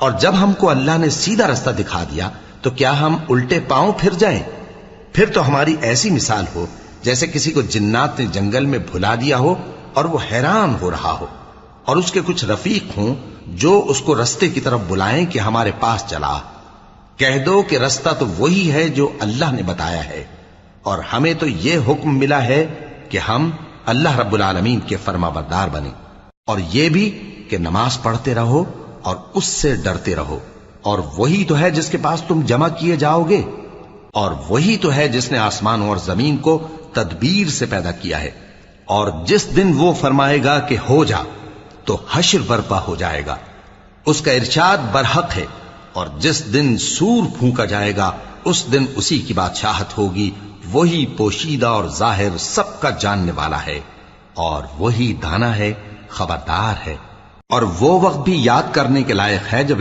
اور جب ہم کو اللہ نے سیدھا رستہ دکھا دیا تو کیا ہم الٹے پاؤں پھر جائیں؟ پھر تو ہماری ایسی مثال ہو جیسے کسی کو جنات نے جنگل میں بھلا دیا ہو اور وہ حیران ہو رہا ہو، اور اس کے کچھ رفیق ہوں جو اس کو رستے کی طرف بلائیں کہ ہمارے پاس چلا۔ کہہ دو کہ رستہ تو وہی ہے جو اللہ نے بتایا ہے، اور ہمیں تو یہ حکم ملا ہے کہ ہم اللہ رب العالمین کے فرما بردار بنیں، اور یہ بھی کہ نماز پڑھتے رہو اور اس سے ڈرتے رہو، اور وہی تو ہے جس کے پاس تم جمع کیے جاؤ گے، اور وہی تو ہے جس نے آسمانوں اور زمین کو تدبیر سے پیدا کیا ہے، اور جس دن وہ فرمائے گا کہ ہو جا تو حشر برپا ہو جائے گا، اس کا ارشاد برحق ہے، اور جس دن سور پھونکا جائے گا اس دن اسی کی بادشاہت ہوگی، وہی پوشیدہ اور ظاہر سب کا جاننے والا ہے، اور وہی دانا ہے، خبردار ہے۔ اور وہ وقت بھی یاد کرنے کے لائق ہے جب